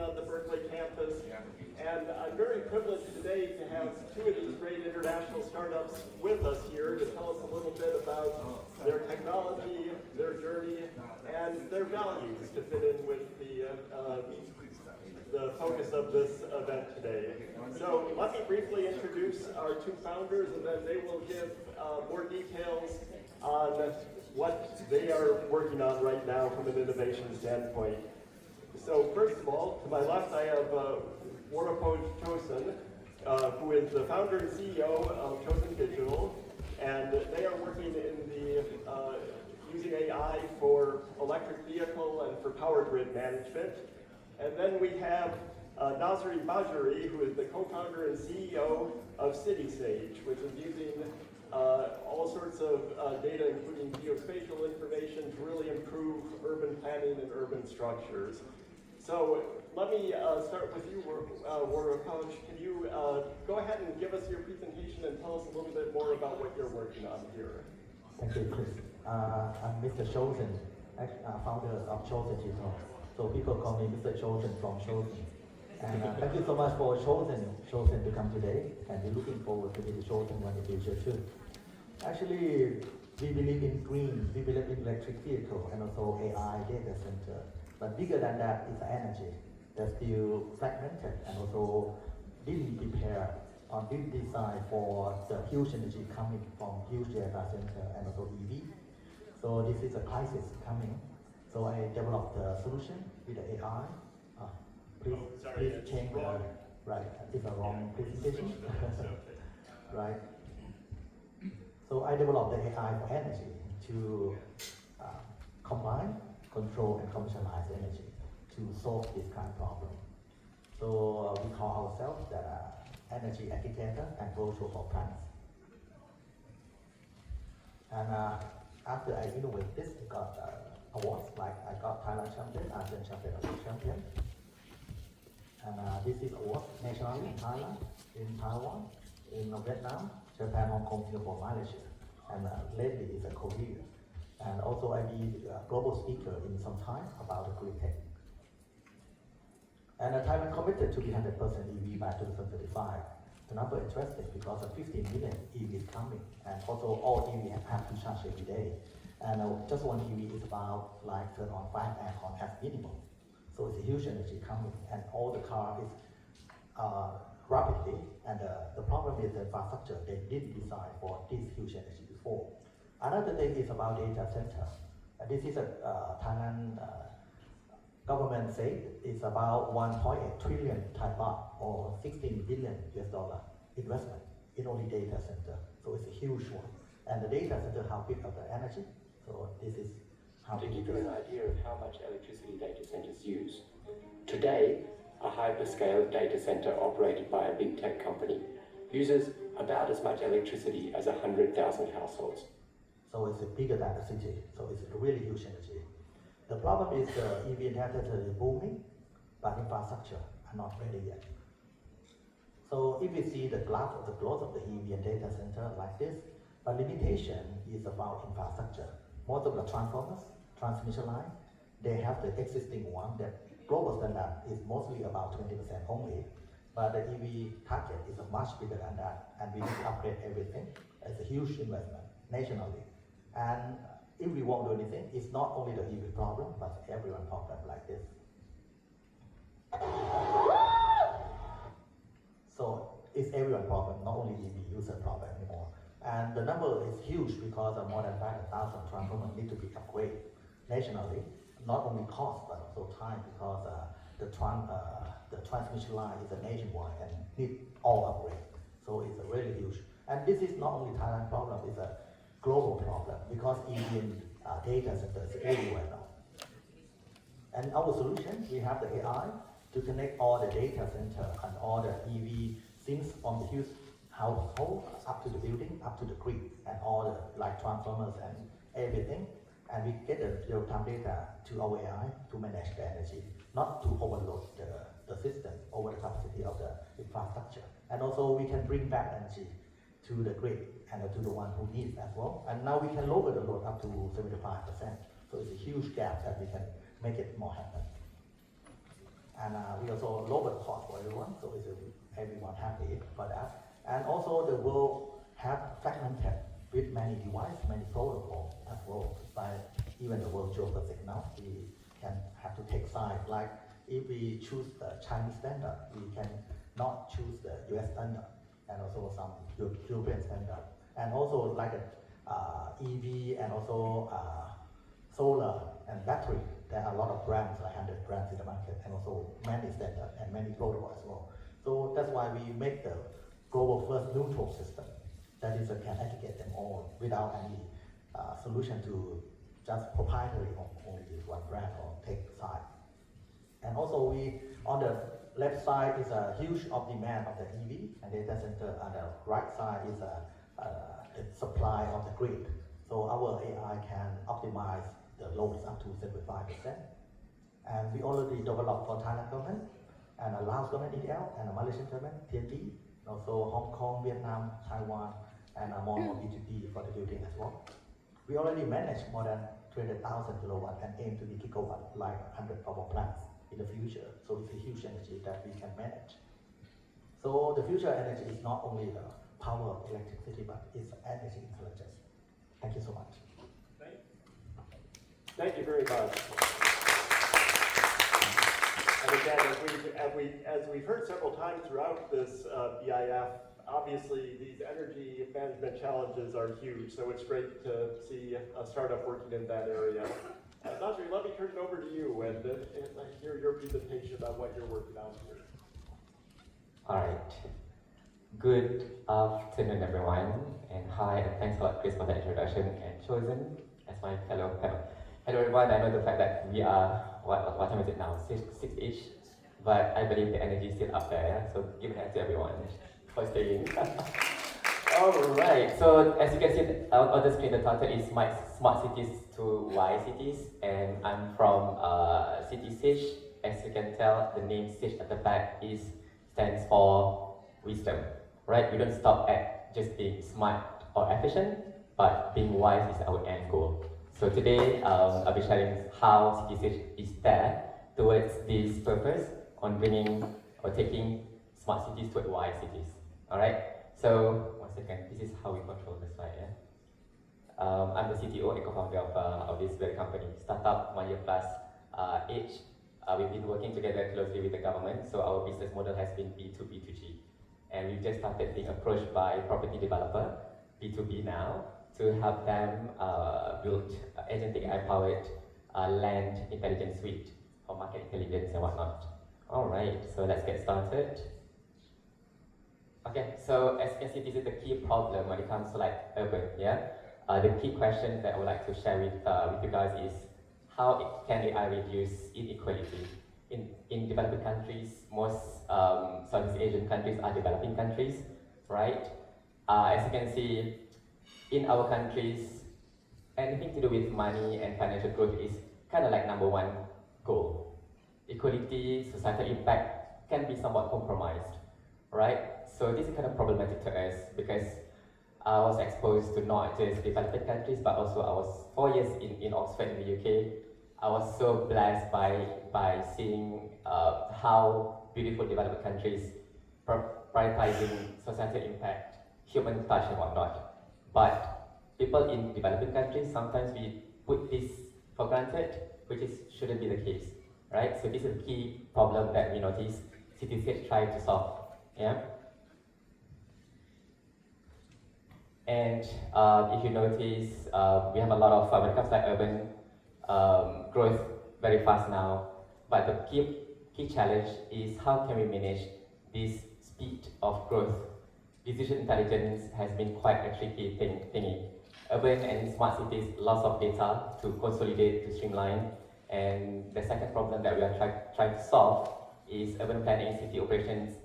on the Berkeley campus. And I'm very privileged today to have two of these great international startups with us here to tell us a little bit about their technology, their journey, and their values to fit in with the focus of this event today. So let me briefly introduce our two founders, and then they will give more details on what they are working on right now from an innovation standpoint. So first of all, to my left I have Waropoj CHOSEN, who is the founder and CEO of Chosen Digital, and they are working in the using AI for electric vehicle and for power grid management. And then we have Nazari Bajeri, who is the co-founder and CEO of CitySage, which is using all sorts of data, including geospatial information, to really improve urban planning and urban structures. So let me start with you, Waropoj. Can you go ahead and give us your presentation and tell us a little bit more about what you're working on here? Thank you, Chris. I'm Mr. Chosen, founder of Chosen Digital. So people call me Mr. Chosen from Chosen. And thank you so much for Chosen to come today. And we're looking forward to be the Chosen one in the future too. Actually, we believe in green, we believe in electric vehicle and also AI data center. But bigger than that is energy. That's still fragmented and also didn't prepare or didn't design for the huge energy coming from huge data center and also EV. So this is a crisis coming. So I developed a solution with the AI. Please change the, right, it's a wrong presentation. Right. So I developed the AI for energy to combine, control, and commercialize energy to solve this kind of problem. So we call ourselves the energy aggregator and virtual for plants. And after I innovate this, I got awards like I got Thailand champion, Asian champion, Olympic champion. And this is awards nationally in Thailand, in Taiwan, in Vietnam, Japan, Hong Kong, Singapore, Malaysia. And lately is Korea. And also I be a global speaker in some time about the green tech. And Thailand committed to be 100% EV by 2035. The number is interesting because of 15 million EV is coming, and also all EV have to charge every day. And just one EV is about like turn on 5 aircon as minimum. So it's a huge energy coming, and all the car is rapidly. And the problem is the infrastructure. They didn't design for this huge energy before. Another thing is about data center. This is a Thailand government said it's about 1.8 trillion Thai baht or 16 billion US dollar investment in only data center. So it's a huge one. And the data center, how big of the energy? So this is how to give you an idea of how much electricity data centers use. Today, a hyperscale data center operated by a big tech company uses about as much electricity as 100,000 households. So it's bigger than the city. So it's a really huge energy. The problem is the EV data center is booming, but infrastructure are not ready yet. So if we see the graph of the growth of the EV and data center like this, but limitation is about infrastructure. Most of the transformers, transmission line, they have the existing one that global standard is mostly about 20% only. But the EV target is much bigger than that, and we need to upgrade everything. It's a huge investment nationally. And if we won't do anything, it's not only the EV problem, but everyone problem like this. So it's everyone problem, not only EV user problem anymore. And the number is huge because of more than 5,000 transformers need to be upgraded nationally. Not only cost, but also time, because the transmission line is a nationwide and need all upgrade. So it's a really huge. And this is not only Thailand problem, it's a global problem because Indian data centers everywhere now. And our solution, we have the AI to connect all the data center and all the EV things from the huge household up to the building, up to the grid, and all the like transformers and everything. And we get the real-time data to our AI to manage the energy, not to overload the system over the capacity of the infrastructure. And also we can bring back energy to the grid and to the one who needs as well. And now we can lower the load up to 75%. So it's a huge gap that we can make it more happen. And we also lower the cost for everyone, so it's everyone happy for that. And also the world have fragmented with many devices, many protocols as well. By even the world geophysics now, we can have to take sides. Like if we choose the Chinese standard, we can not choose the US standard, and also some European standard. And also like EV and also solar and battery, there are a lot of brands, like 100 brands in the market, and also many standards and many protocols as well. So that's why we make the global first neutral system that is can aggregate them all without any solution to just proprietary on only one brand or take side. And also we, on the left side is a huge of demand of the EV, and the data center on the right side is the supply of the grid. So our AI can optimize the loads up to 75%. And we already developed for Thailand government, and a Laos government EDL, and a Malaysian government, TNB, also Hong Kong, Vietnam, Taiwan, and more B2B for the building as well. We already managed more than 200,000 kilowatt and aim to be gigawatt, like 100 power plants in the future. So it's a huge energy that we can manage. So the future energy is not only the power of electricity, but it's energy intelligence. Thank you so much. Thank you very much. And again, as we've heard several times throughout this BIF, obviously these energy management challenges are huge, so it's great to see a startup working in that area. Nazari, let me turn it over to you and hear your presentation about what you're working on here. All right. Good afternoon, everyone, and hi, and thanks a lot, Chris, for the introduction, and Chosen as my fellow. Hello, everyone. I know the fact that we are what time is it now? 6-ish, but I believe the energy is still up there. So give a hand to everyone for staying. All right. So as you can see on the screen, the title is Smart Cities to Wise Cities, and I'm from City SISH. As you can tell, the name SISH at the back stands for wisdom. Right? We don't stop at just being smart or efficient, but being wise is our end goal. So today, I'll be sharing how CitySage is there towards this purpose on bringing or taking smart cities to wise cities. All right. So 1 second. This is how we control the slide. Yeah? I'm the CTO and co-founder of this very company. Startup 1 year plus age. We've been working together closely with the government. So our business model has been B2B2G. And we've just started being approached by property developer, B2B now, to help them build agentic AI-powered land intelligence suite for market intelligence and whatnot. All right, so let's get started. Okay, so as you can see, this is the key problem when it comes to like urban, yeah? The key questions that I would like to share with you guys is how can AI reduce inequality? In developing countries, most Southeast Asian countries are developing countries, right? As you can see, in our countries, anything to do with money and financial growth is kind of like #1 goal. Equality, societal impact can be somewhat compromised, right? So this is kind of problematic to us because I was exposed to not just developing countries, but also I was 4 years in Oxford in the UK. I was so blessed by seeing how beautiful developed countries prioritizing societal impact, human touch and whatnot. But people in developing countries, sometimes we put this for granted, which shouldn't be the case, right? So this is a key problem that we notice CityScape try to solve, yeah? And if you notice, we have a lot of, when it comes to like urban growth very fast now, but the key challenge is how can we manage this speed of growth. Decision intelligence has been quite a tricky thingy. Urban and smart cities, lots of data to consolidate, to streamline. And the second problem that we are trying to solve is urban planning and city operations.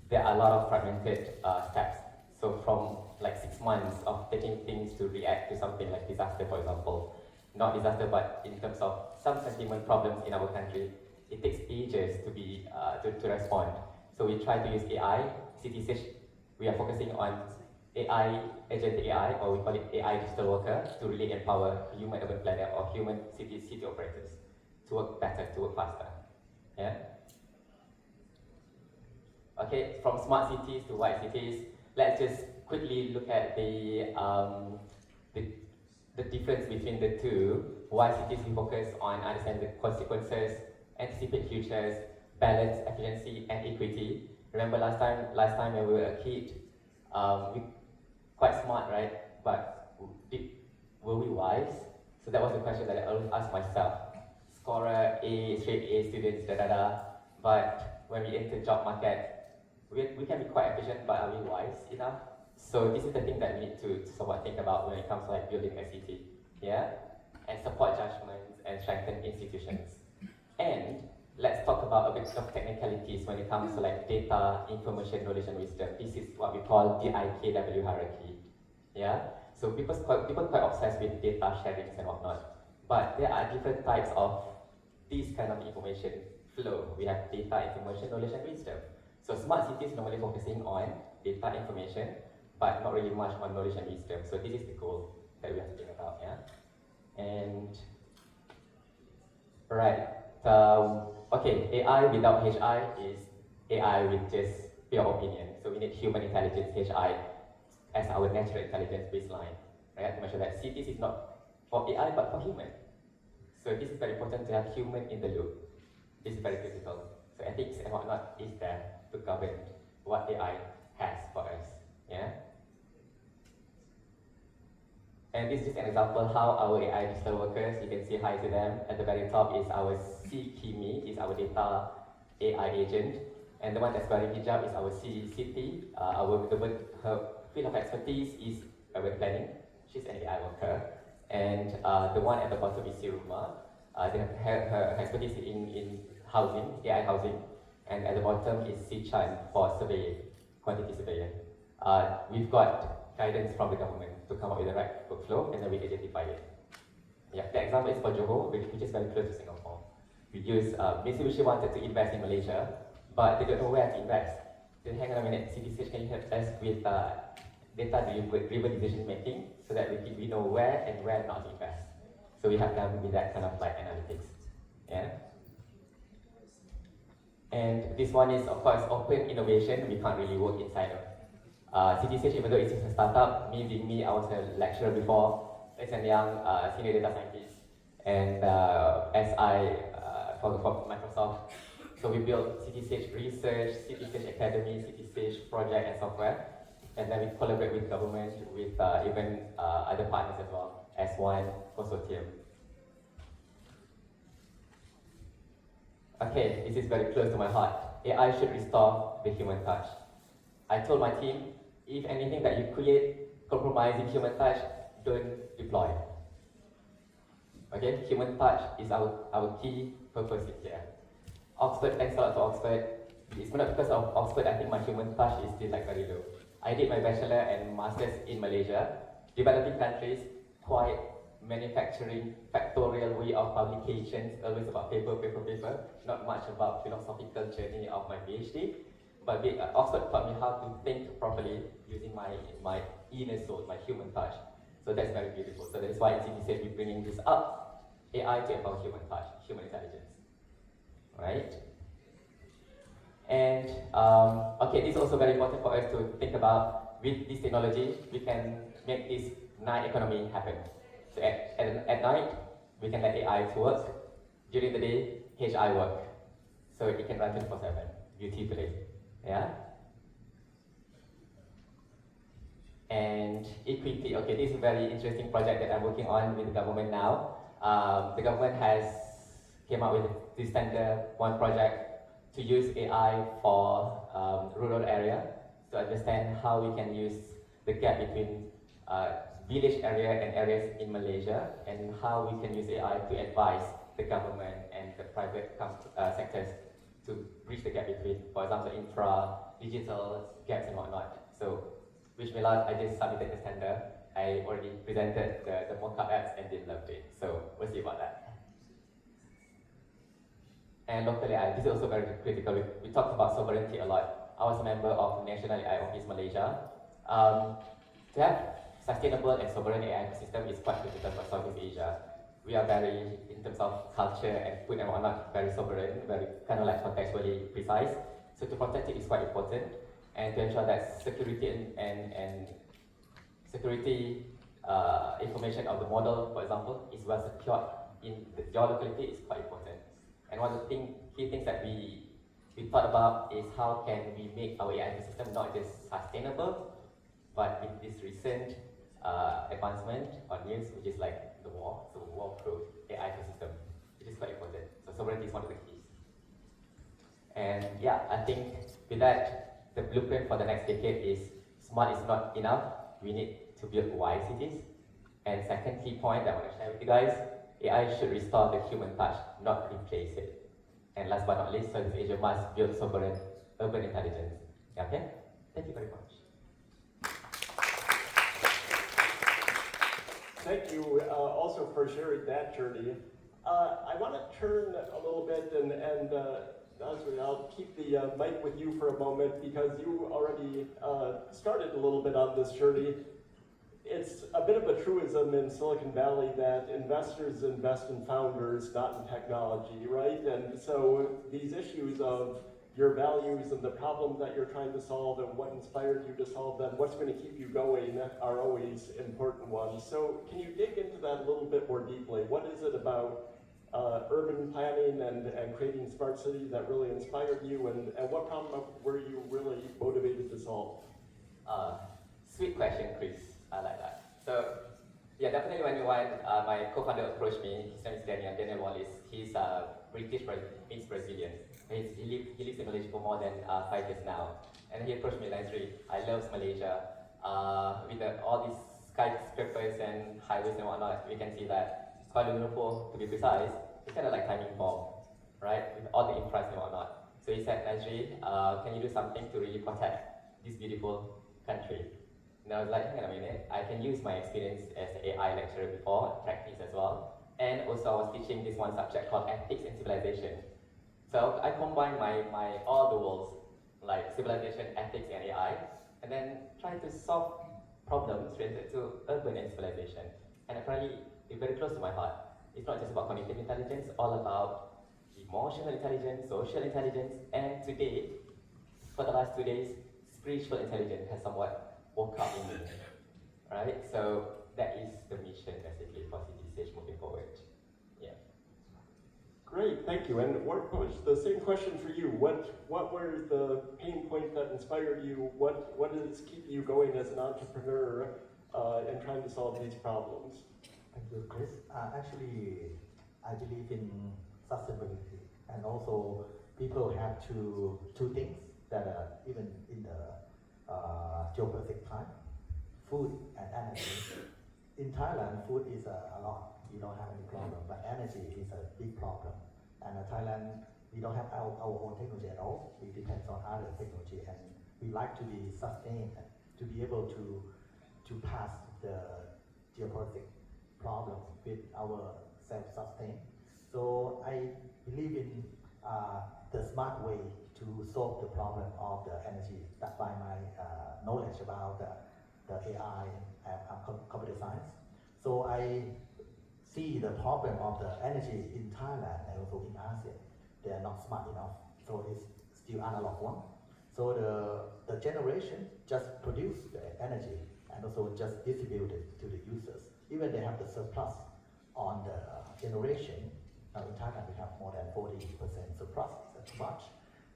There are a lot of fragmented steps. So from like 6 months of taking things to react to something like disaster, for example. Not disaster, but in terms of some sentiment problems in our country, it takes ages to respond. So we try to use AI, CitySage. We are focusing on AI, agent AI, or we call it AI digital worker, to really empower human urban planner or human city operators to work better, to work faster. Yeah. Okay, from smart cities to white cities, let's just quickly look at the, the difference between the two. White cities, we focus on understanding the consequences, anticipate futures, balance efficiency and equity. Remember last time when we were a kid, we quite smart, right? But were we wise? So that was the question that I always ask myself. Scorer A, straight A students, da da da. But when we enter job market, we can be quite efficient, but are we wise enough? So this is the thing that we need to somewhat think about when it comes to like building a city, yeah? And support judgments and strengthen institutions. And let's talk about a bit of technicalities when it comes to like data, information, knowledge, and wisdom. This is what we call the IKW hierarchy, yeah? So people quite obsessed with data sharings and whatnot, but there are different types of this kind of information flow. We have data, information, knowledge, and wisdom. So smart cities normally focusing on data information, but not really much on knowledge and wisdom. So this is the goal that we have to think about, yeah? And, right, okay, AI without HI is AI with just pure opinion. So we need human intelligence, HI, as our natural intelligence baseline, right? To make sure that cities is not for AI, but for human. So this is very important to have human in the loop. This is very critical. So ethics and whatnot is there to govern what AI has for us. Yeah. And this is just an example how our AI digital workers, you can say hi to them. At the very top is our C-Kimi, is our data AI agent. And the one that's wearing hijab is our C-City. Her field of expertise is urban planning. She's an AI worker. And the one at the bottom is Siruma. Her expertise in housing, AI housing. And at the bottom is Si-Chan for surveying, quantity surveyor. We've got guidance from the government to come up with the right workflow, and then we identify it. Yeah, the example is for Johor, which is very close to Singapore. We use, Mitsubishi wanted to invest in Malaysia, but they don't know where to invest. Then hang on a minute, CTCH, can you help us with data-driven decision making so that we know where and where not to invest? So we have them with that kind of like analytics. Yeah. And this one is, of course, open innovation. We can't really work inside of CTCH, even though it's a startup. Me being me, I was a lecturer before. As a young senior data scientist, and for Microsoft. So we built CTCH Research, CTCH Academy, CTCH Project and Software. And then we collaborate with government, with even other partners as well, as one consortium. Okay, this is very close to my heart. AI should restore the human touch. I told my team, if anything that you create compromising human touch, don't deploy. Okay, human touch is our key purpose here. Oxford, thanks a lot to Oxford. It's not because of Oxford, I think my human touch is still like very low. I did my bachelor and master's in Malaysia. Developing countries, quite manufacturing, factorial way of publications, always about paper, not much about philosophical journey of my PhD. But Oxford taught me how to think properly using my inner soul, my human touch. So that's very beautiful. So that's why in CTC we're bringing this up, AI to empower human touch, human intelligence, right? And okay, this is also very important for us to think about. With this technology, we can make this night economy happen. So at night, we can let AI to work. During the day, HI work. So it can run 24/7 beautifully. Yeah. And equity. Okay, this is a very interesting project that I'm working on with the government now. The government has came up with this tender one project to use AI for rural area to understand how we can use the gap between village area and areas in Malaysia, and how we can use AI to advise the government and the private sectors to bridge the gap between, for example, infra, digital gaps and whatnot. So, which Milan, I just submitted the tender. I already presented the mock-up apps and they loved it. So we'll see about that. And locally, this is also very critical. We talked about sovereignty a lot. I was a member of National AI Office Malaysia. To have sustainable and sovereign AI ecosystem is quite critical for Southeast Asia. We are very, in terms of culture and food and whatnot, very sovereign, very kind of like contextually precise. So to protect it is quite important, and to ensure that security and security information of the model, for example, is well secured in the geolocality is quite important. And one of the key things that we thought about is how can we make our AI system not just sustainable, but with this recent advancement on news, which is like the Waropoj AI ecosystem, which is quite important. So sovereignty is one of the keys. And yeah, I think with that, the blueprint for the next decade is smart is not enough. We need to build wise cities. And second key point that I want to share with you guys, AI should restore the human touch, not replace it. And last but not least, Southeast Asia must build sovereign urban intelligence. Okay? Thank you very much. Thank you also for sharing that journey. I want to turn a little bit and Nazari, I'll keep the mic with you for a moment because you already started a little bit on this journey. It's a bit of a truism in Silicon Valley that investors invest in founders, not in technology, right? And so these issues of your values and the problems that you're trying to solve and what inspired you to solve them, what's going to keep you going are always important ones. So can you dig into that a little bit more deeply? What is it about urban planning and creating smart cities that really inspired you, and what problem were you really motivated to solve? Sweet question, Chris. I like that. So, yeah, definitely when my co-founder approached me, his name is Daniel Wallace. He's British, he's Brazilian. He lives in Malaysia for more than 5 years now. And he approached me, Nazari, I love Malaysia. With all these skyscrapers and highways and whatnot, we can see that Kuala Lumpur, to be precise, it's kind of like timing bomb, right? With all the infra and whatnot. So he said, Nazari, can you do something to really protect this beautiful country? And I was like, hang on a minute, I can use my experience as an AI lecturer before, practice as well. And also I was teaching this one subject called ethics and civilization. So I combined my all the worlds, like civilization, ethics, and AI, and then try to solve problems related to urban and civilization. And apparently, it's very close to my heart. It's not just about cognitive intelligence, all about emotional intelligence, social intelligence, and today, for the last 2 days, spiritual intelligence has somewhat woke up in me, right? So that is the mission basically for CTCH moving forward. Yeah. Great, thank you. And Waropoj, the same question for you. What were the pain points that inspired you? What is keeping you going as an entrepreneur and trying to solve these problems? Thank you, Chris. Actually, I believe in sustainability, and also people have two things that are even in the geopolitical time: food and energy. In Thailand, food is a lot. We don't have any problem, but energy is a big problem. And Thailand, we don't have our own technology at all. We depend on other technology, and we like to be sustained, to be able to pass the geopolitical problem with our self-sustain. So I believe in the smart way to solve the problem of the energy. That's by my knowledge about the AI and computer science. So I see the problem of the energy in Thailand and also in ASEAN. They are not smart enough, so it's still analog one. So the generation just produce the energy and also just distribute it to the users. Even they have the surplus on the generation. Now in Thailand we have more than 40% surplus, that's too much.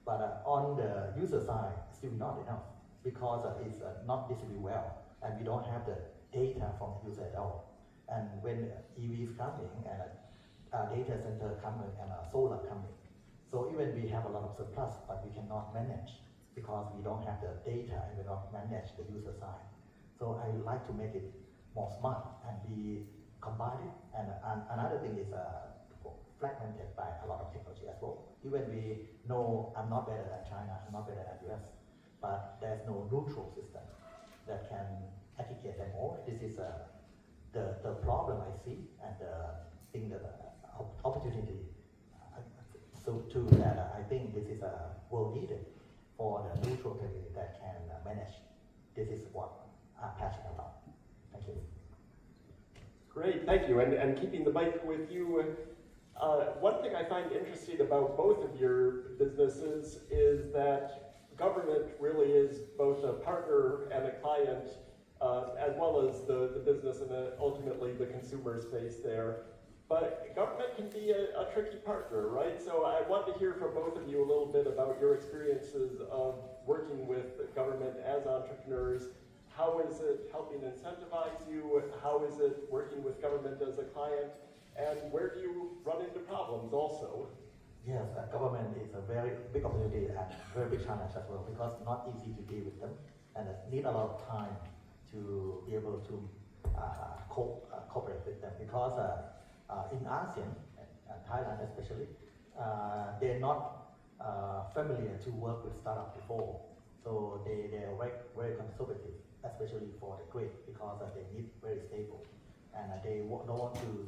But on the user side, still not enough because it's not distributed well, and we don't have the data from the user at all. And when EV is coming and data center coming and solar coming, so even we have a lot of surplus, but we cannot manage because we don't have the data and we don't manage the user side. So I would like to make it more smart and we combine it. And another thing is fragmented by a lot of technology as well. Even we know I'm not better than China, I'm not better than US, but there's no neutral system that can aggregate them all. This is the problem I see, and the thing that opportunity. So to that, I think this is a world needed for the neutral technology that can manage. This is what I'm passionate about. Thank you. Great, thank you. And keeping the mic with you, One thing I find interesting about both of your businesses is that government really is both a partner and a client, as well as the business and ultimately the consumer's face there. But government can be a tricky partner, right? So I want to hear from both of you a little bit about your experiences of working with government as entrepreneurs. How is it helping incentivize you? How is it working with government as a client? And where do you run into problems also? Yes, government is a very big opportunity and very big challenge as well, because not easy to deal with them and it need a lot of time to be able to cooperate with them, because in ASEAN and Thailand especially, they're not familiar to work with startup before, so they are very conservative, especially for the grid, because they need very stable, and they don't want to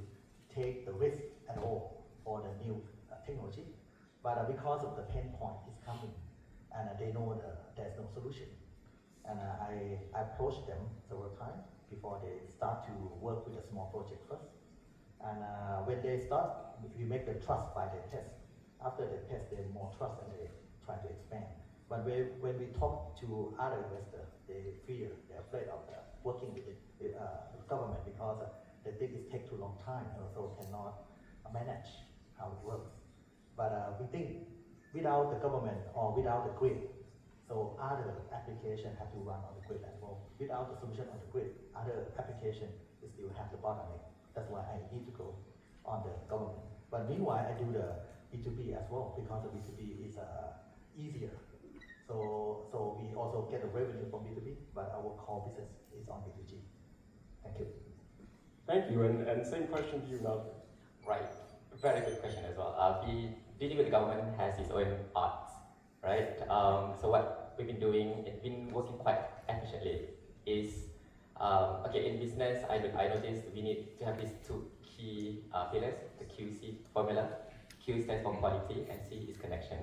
take the risk at all for the new technology. But because of the pain point is coming, and they know there's no solution, and I approached them several times before they start to work with a small project first. And when they start, we make the trust by the test. After the test, they more trust and they try to expand. But when we talk to other investors, they fear, they're afraid of working with the government, because they think it takes too long time and also cannot manage how it works. But we think without the government or without the grid, so other applications have to run on the grid as well. Without the solution on the grid, other applications still have the bottleneck. That's why I need to go on the government. But meanwhile, I do the B2B as well, because the B2B is easier. So we also get the revenue from B2B, but our core business is on B2G. Thank you. Thank you, and same question to you, Nazari. Right, very good question as well. Dealing with the government has its own arts, right? So what we've been doing, it's been working quite efficiently, is okay, in business, I noticed we need to have these two key pillars, the QC formula. Q stands for quality and C is connection,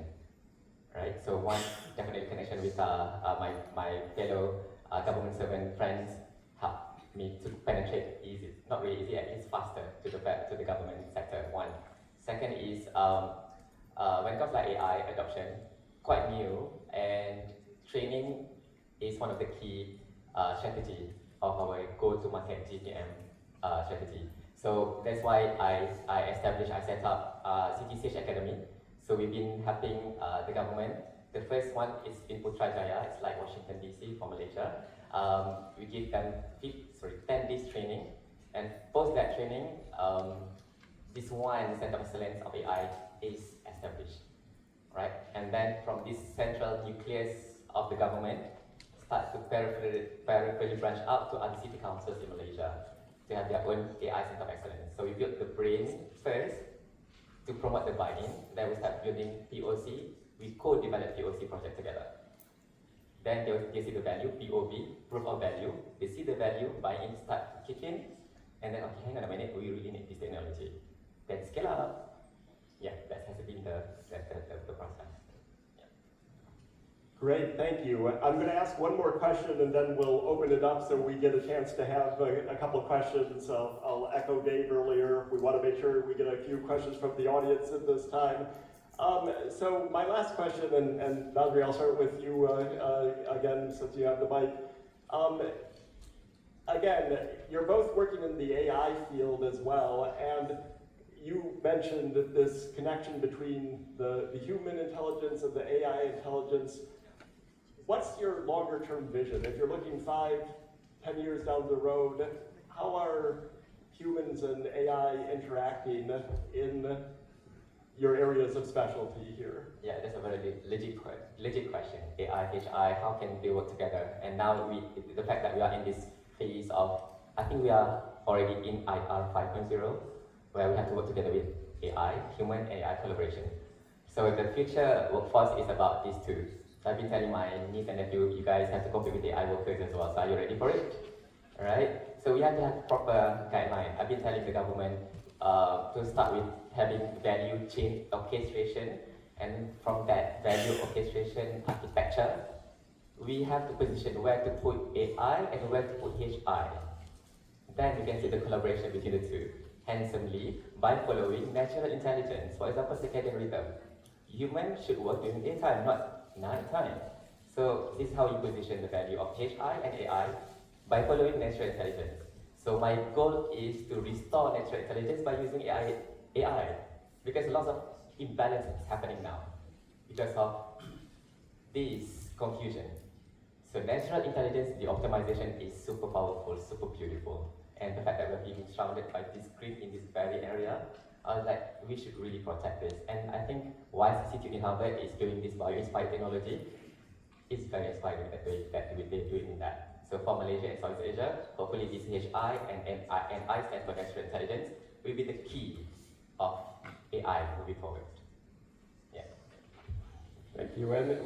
right? So one, definitely connection with my fellow government servant friends help me to penetrate easy, not really easy, at least faster to the government sector, one. Second is, when it comes to like AI adoption, quite new, and training is one of the key strategy of our go-to-market GTM strategy. So that's why I set up CTCH Academy. So we've been helping the government. The first one is in Putrajaya, it's like Washington DC for Malaysia. We give them 10 days training, and post that training, this one Center of Excellence of AI is established, right? And then from this central nucleus of the government, start to peripherally branch out to other city councils in Malaysia to have their own AI Center of Excellence. So we built the brain first to promote the buy-in, then we start building POC, we co-develop POC project together. Then they see the value, POV, proof of value, they see the value, buy-in start to kick in, and then okay, hang on a minute, we really need this technology. Then scale up. Yeah, that has been the process. Great, thank you. I'm going to ask one more question and then we'll open it up so we get a chance to have a couple of questions. I'll echo Dave earlier. We want to make sure we get a few questions from the audience at this time. So my last question, and Nazari, I'll start with you again since you have the mic. Again, you're both working in the AI field as well, and you mentioned this connection between the human intelligence and the AI intelligence. What's your longer term vision? If you're looking 5, 10 years down the road, how are humans and AI interacting in your areas of specialty here? Yeah, that's a very legit question. AI, HI, how can they work together? And now the fact that we are in this phase of, I think we are already in IR 5.0, where we have to work together with AI, human AI collaboration. So the future workforce is about these two. I've been telling my niece and nephew, you guys have to compete with AI workers as well, so are you ready for it? Alright, so we have to have proper guideline. I've been telling the government to start with having value chain orchestration, and from that value orchestration architecture, we have to position where to put AI and where to put HI. Then you can see the collaboration between the two. handsomely by following natural intelligence. For example, circadian rhythm. Humans should work during daytime, not nighttime. So this is how you position the value of HI and AI by following natural intelligence. So my goal is to restore natural intelligence by using AI because lots of imbalance is happening now because of this confusion. So natural intelligence, the optimization is super powerful, super beautiful. And the fact that we're being surrounded by this grid in this very area, I was like, we should really protect this. And I think why Institute in Harvard is doing this bio-inspired technology is very inspiring that they're doing that. So for Malaysia and Southeast Asia, hopefully this HI and I stand for natural intelligence will be the key of AI moving forward. Yeah. Thank you. And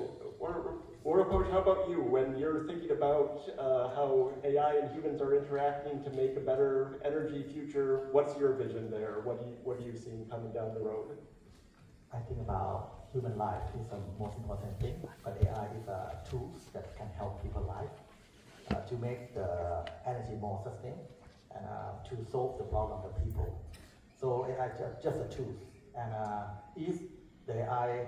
Waropoj, how about you? When you're thinking about how AI and humans are interacting to make a better energy future, what's your vision there? What are you seeing coming down the road? I think about human life is the most important thing, but AI is a tool that can help people's life to make the energy more sustained and to solve the problem of the people. So AI is just a tool. And if the AI,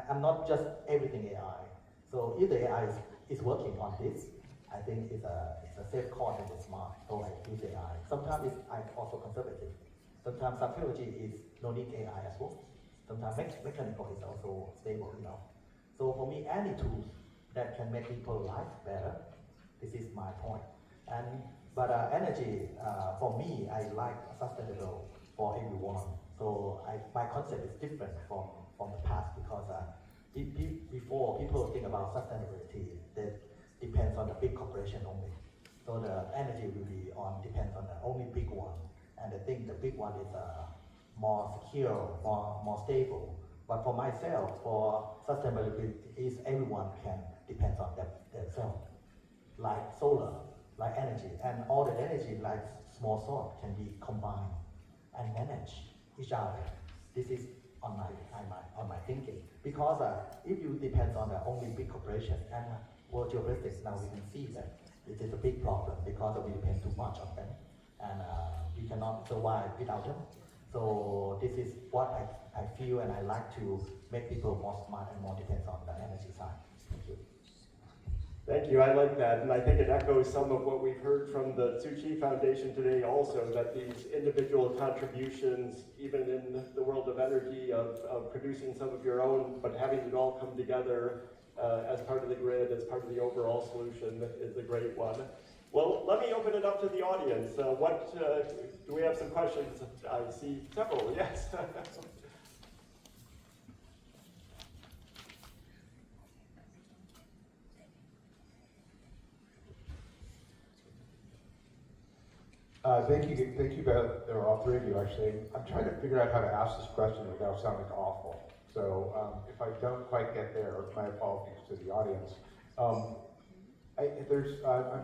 I'm not just everything AI. So if the AI is working on this, I think it's a safe call and it's smart. So I use AI. Sometimes I'm also conservative. Sometimes some technology is no need AI as well. Sometimes mechanical is also stable enough. So for me, any tools that can make people's life better, this is my point. But energy, for me, I like sustainable for everyone. So my concept is different from the past because before people think about sustainability, that depends on the big corporation only. So the energy will be depends on the only big one. And I think the big one is more secure, more stable. But for myself, for sustainability, is everyone can depend on themselves. Like solar, like energy, and all the energy like small source can be combined and manage each other. This is on my thinking. Because if you depend on the only big corporation and world geopolitics, now we can see that it is a big problem because we depend too much on them and we cannot survive without them. So this is what I feel, and I like to make people more smart and more dependent on the energy side. Thank you. Thank you, I like that, and I think it echoes some of what we've heard from the Tzu Chi Foundation today also, that these individual contributions, even in the world of energy, of producing some of your own, but having it all come together as part of the grid, as part of the overall solution is a great one. Well, let me open it up to the audience. Do we have some questions? I see several, yes. Thank you both, or all three of you actually. I'm trying to figure out how to ask this question without sounding awful. So if I don't quite get there, my apologies to the audience. I'm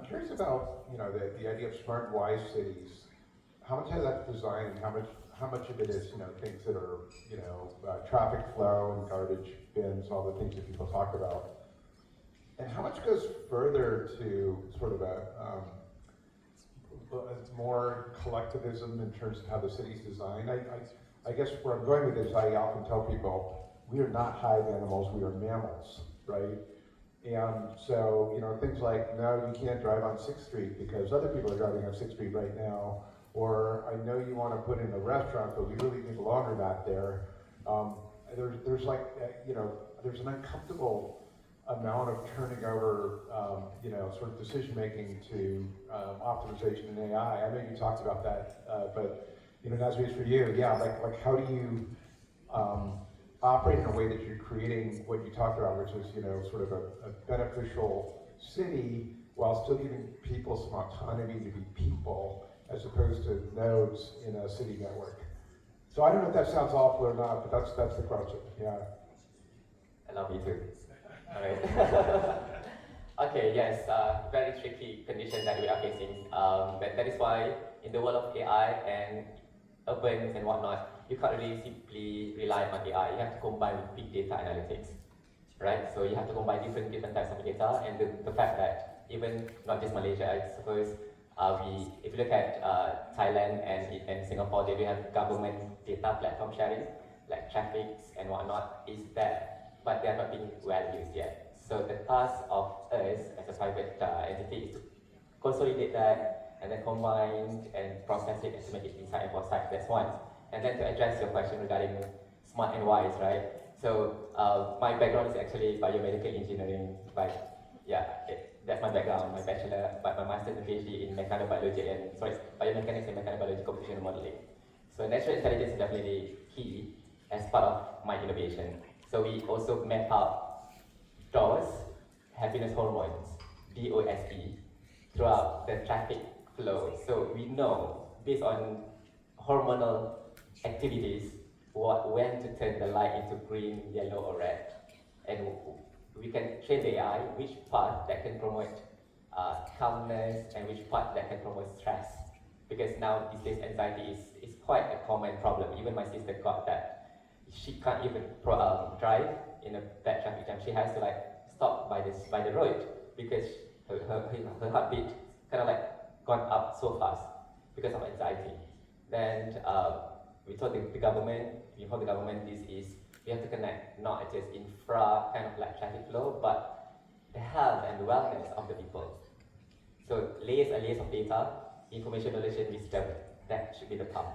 curious about the idea of smart and wise cities. How much of that's design, and how much of it is things that are traffic flow and garbage bins, all the things that people talk about, and how much goes further to sort of more collectivism in terms of how the city's designed. I guess where I'm going with this, I often tell people, we are not hive animals, we are mammals, right? And so, things like, no, you can't drive on 6th Street because other people are driving on 6th Street right now, or I know you want to put in a restaurant, but we really need a laundromat there. There's an uncomfortable amount of turning over, sort of decision making to optimization and AI. I know you talked about that, but Nazari, for you, yeah, like how do you operate in a way that you're creating what you talked about, which is sort of a beneficial city while still giving people some autonomy to be people as opposed to nodes in a city network. So I don't know if that sounds awful or not, but that's the question. Yeah. I love you too. All right. Okay, yes, very tricky condition that we are facing. But that is why in the world of AI and urban and whatnot, you can't really simply rely on AI. You have to combine with big data analytics, right? So you have to combine different types of data, and the fact that even not just Malaysia, I suppose If you look at Thailand and Singapore, they do have government data platform sharing, like traffic and whatnot is there, but they are not being well used yet. So the task of us as a private entity is to consolidate that and then combine and process it and to make it inside and foresight. That's one. And then to address your question regarding smart and wise, right? So my background is actually biomedical engineering, that's my background, my bachelor, but my master's and PhD in mechanobiology and biomechanics and mechanobiology computational modeling. So natural intelligence is definitely key as part of my innovation. So we also map out DOS, happiness hormones, DOSE, throughout the traffic flow. So we know based on hormonal activities when to turn the light into green, yellow, or red, and we can train the AI which part that can promote calmness and which part that can promote stress. Because now these days anxiety is quite a common problem. Even my sister got that. She can't even drive in a bad traffic jam. She has to like stop by the road because her heartbeat kind of like gone up so fast because of anxiety. Then we told the government, we have to connect not just infra kind of like traffic flow, but the health and the wellness of the people. So layers and layers of data, information, knowledge, and wisdom, that should be the pump.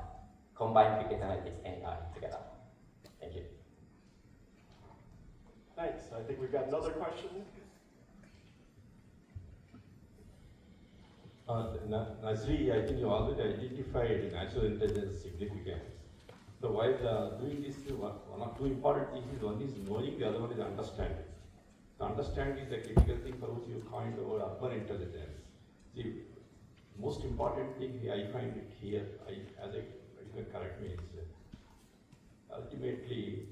Combine big data analytics and AI together. Thank you. Thanks. I think we've got another question. Nazari, I think you already identified natural intelligence significance. So while doing this, one of two important things is one is knowing, the other one is understanding. So understanding is a critical thing for which you coined the word urban intelligence. The most important thing I find it here, as you can correct me, is ultimately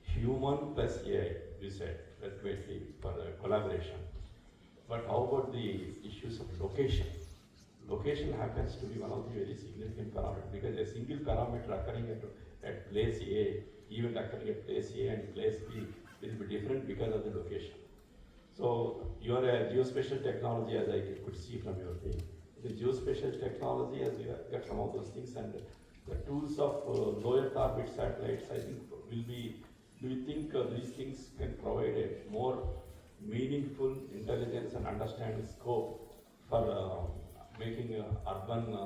human plus AI, you said, ultimately for collaboration. But how about the issues of location? Location happens to be one of the very significant parameters because a single parameter occurring at place A, even occurring at place A and place B will be different because of the location. So you are a geospatial technology, as I could see from your thing. The geospatial technology, as you have got some of those things, and the tools of low Earth orbit satellites, I think will be. Do you think these things can provide a more meaningful intelligence and understanding scope for making urban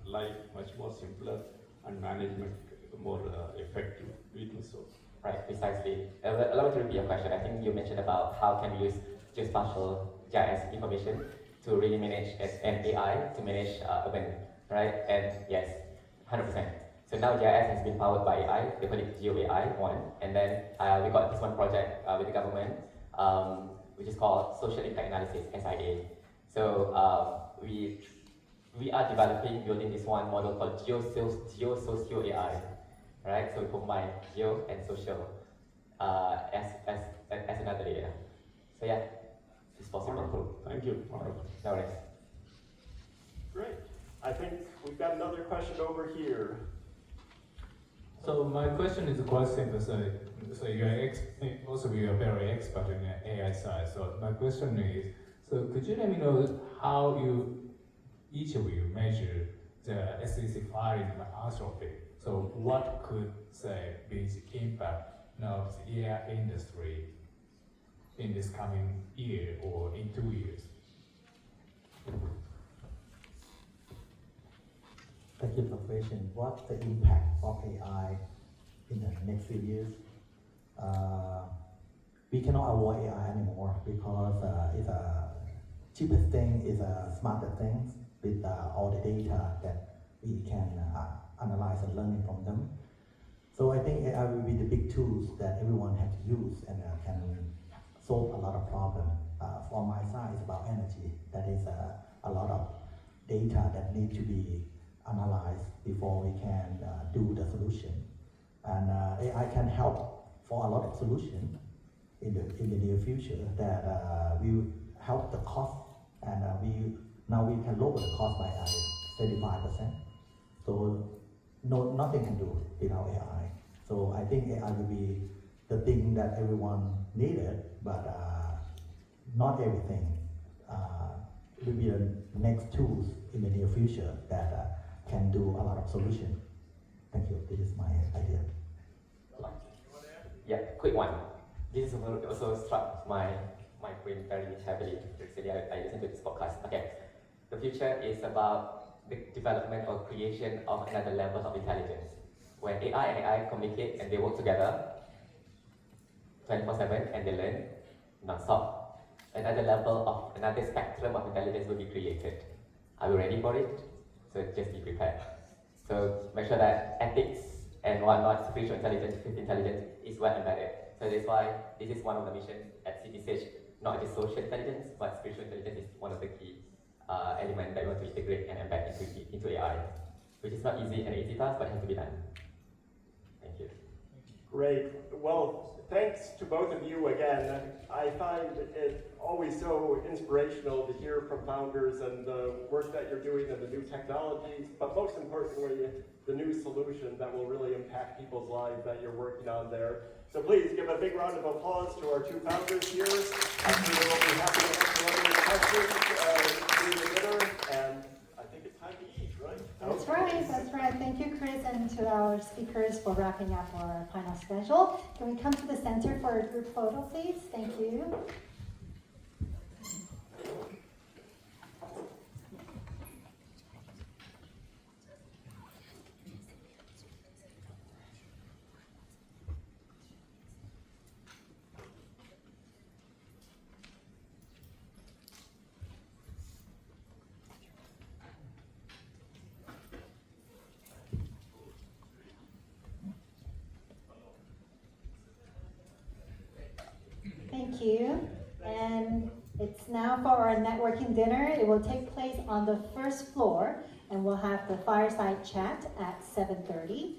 life much more simpler and management more effective? Do you think so? Right, precisely. Allow me to repeat your question. I think you mentioned about how can we use geospatial GIS information to really manage an AI to manage urban, right? And yes, 100%. So now GIS has been powered by AI, they call it Geo AI 1, and then we got this one project with the government, which is called Social Impact Analysis, SIA. So we are building this one model called Geosocio AI, right? So we combine geo and social as another layer. So yeah, it's possible. Wonderful. Thank you. Wonderful. No worries. Great. I think we've got another question over here. So my question is quite simple. So you are very expert in the AI side. So my question is, so could you let me know how each of you measure the SEC filing anthropy? So what could say be the impact of the AI industry in this coming year or in 2 years? Thank you for the question. What's the impact of AI in the next few years? We cannot avoid AI anymore because it's a cheapest thing, is a smarter thing with all the data that we can analyze and learn from them. So I think AI will be the big tools that everyone has to use and can solve a lot of problems. For my side, it's about energy. That is a lot of data that need to be analyzed before we can do the solution. And AI can help for a lot of solutions in the near future that will help the cost, and now we can lower the cost by 35%. So nothing can do without AI. So I think AI will be the thing that everyone needed, but not everything will be the next tools in the near future that can do a lot of solution. Thank you. This is my idea. Yeah, quick one. This also struck my brain very heavily. Recently, I listened to this podcast. Okay, the future is about the development or creation of another level of intelligence. When AI and AI communicate and they work together 24/7 and they learn non-stop, another level of another spectrum of intelligence will be created. Are we ready for it? So just be prepared. So make sure that ethics and whatnot, spiritual intelligence, fifth intelligence is well embedded. So that's why this is one of the missions at CTCH, not just social intelligence, but spiritual intelligence is one of the key elements that we want to integrate and embed into AI, which is not easy, an easy task, but it has to be done. Thank you. Great. Well, thanks to both of you again. I find it always so inspirational to hear from founders and the work that you're doing and the new technologies, but most importantly, the new solution that will really impact people's lives that you're working on there. So please give a big round of applause to our two founders here. I'm sure they will be happy to answer any questions during the dinner, and I think it's time to eat, right? That's right, that's right. Thank you, Chris, and to our speakers for wrapping up our final schedule. Can we come to the center for a group photo, please? Thank you. Thank you. And it's now for our networking dinner. It will take place on the first floor, and we'll have the fireside chat at 7:30.